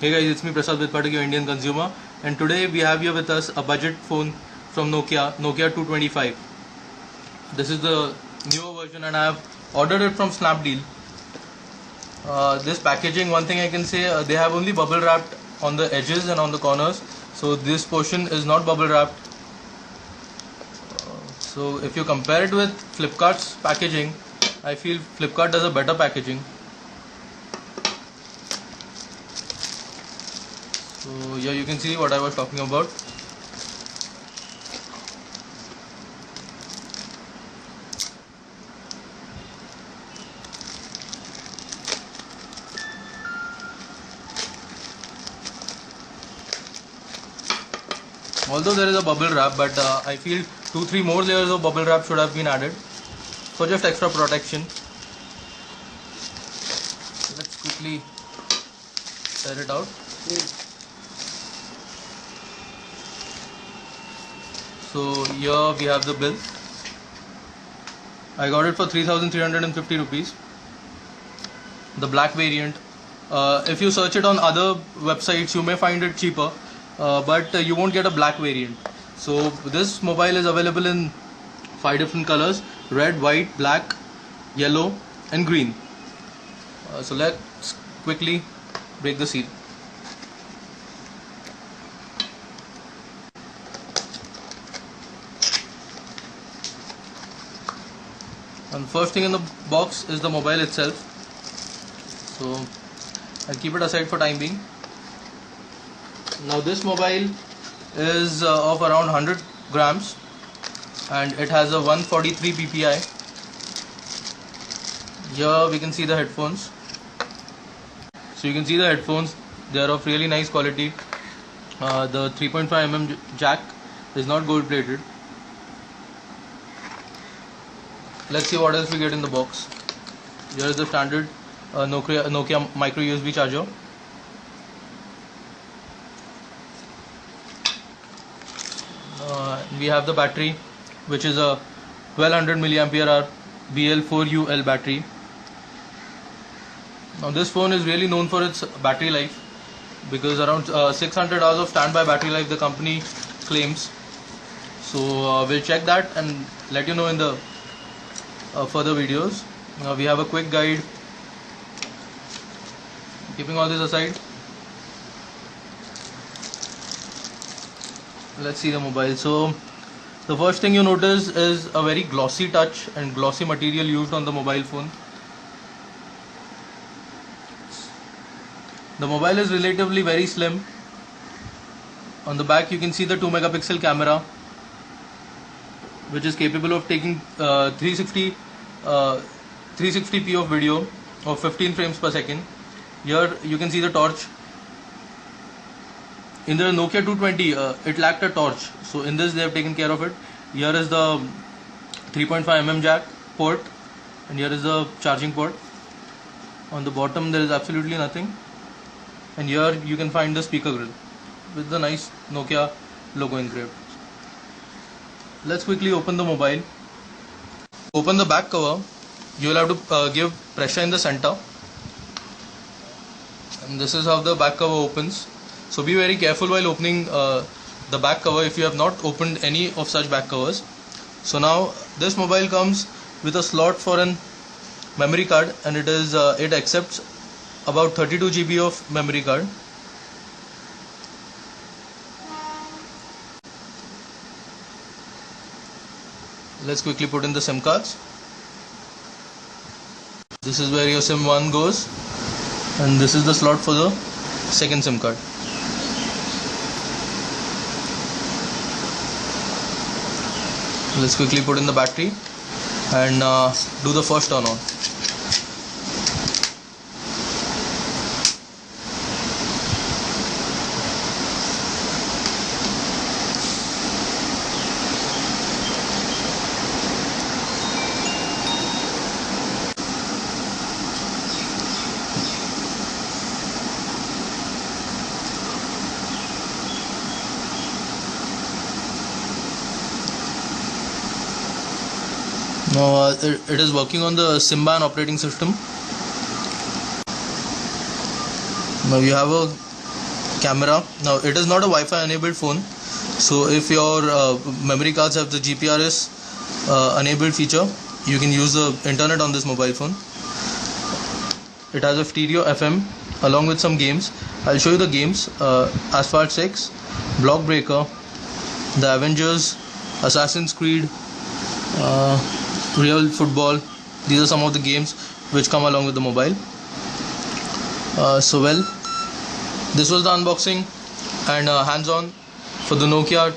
Hey guys, it's me Prasad Vidpatak, your Indian consumer, and today we have here with us a budget phone from Nokia 225. This is the newer version and I have ordered it from Snapdeal. This packaging, one thing I can say, they have only bubble wrapped on the edges and on the corners, so this portion is not bubble wrapped. So if you compare it with Flipkart's packaging, I feel Flipkart does a better packaging. So here you can see what I was talking about. Although there is a bubble wrap, but I feel 2-3 more layers of bubble wrap should have been added for just extra protection. Let's quickly tear it out. So here we have the bill. I got it for 3,350 rupees. The black variant. If you search it on other websites, you may find it cheaper, but you won't get a black variant. So this mobile is available in 5 different colors: red, white, black, yellow and green. So let's quickly break the seal. And first thing in the box is the mobile itself. So I'll keep it aside for time being. Now this mobile is of around 100 grams and it has a 143 ppi. Here we can see the headphones. So you can see the headphones, they are of really nice quality. The 3.5mm jack is not gold plated. Let's see what else we get in the box. Here is the standard Nokia micro USB charger. We have the battery, which is a 1200 mAh BL4UL battery. Now this phone is really known for its battery life, because around 600 hours of standby battery life the company claims. So we'll check that and let you know in the further videos. We have a quick guide. Keeping all this aside, let's see the mobile. So the first thing you notice is a very glossy touch and glossy material used on the mobile phone. The mobile is relatively very slim. On the back you can see the 2 megapixel camera, which is capable of taking 360p of video of 15 frames per second. Here you can see the torch. In the Nokia 220 it lacked a torch, so in this they have taken care of it. Here is the 3.5mm jack port and here is the charging port. On the bottom there is absolutely nothing, and here you can find the speaker grill with the nice Nokia logo engraved. Let's quickly open the mobile. Open the back cover. You will have to give pressure in the center, and this is how the back cover opens. So be very careful while opening the back cover if you have not opened any of such back covers. So now this mobile comes with a slot for an memory card, and it accepts about 32 GB of memory card. Let's quickly put in the SIM cards. This is where your SIM 1 goes, and this is the slot for the second SIM card. Let's quickly put in the battery and do the first turn on. Now it is working on the Symbian operating system. Now you have a camera. Now it is not a Wi-Fi enabled phone, so if your memory cards have the GPRS enabled feature, you can use the internet on this mobile phone. It has a stereo FM along with some games. I'll show you the games: Asphalt 6, Block Breaker, The Avengers, Assassin's Creed, Real Football. These are some of the games which come along with the mobile. So well, this was the unboxing and hands-on for the Nokia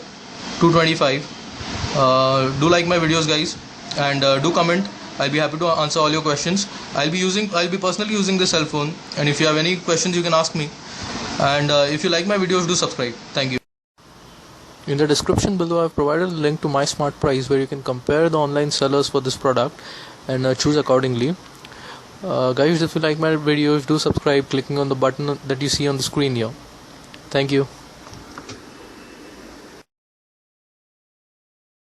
225. Do like my videos, guys, and do comment. I'll be happy to answer all your questions. I'll be personally using this cell phone, and if you have any questions, you can ask me. And if you like my videos, do subscribe. Thank you. In the description below, I've provided a link to My Smart Price, where you can compare the online sellers for this product and choose accordingly. Guys, if you like my videos, do subscribe clicking on the button that you see on the screen here. Thank you.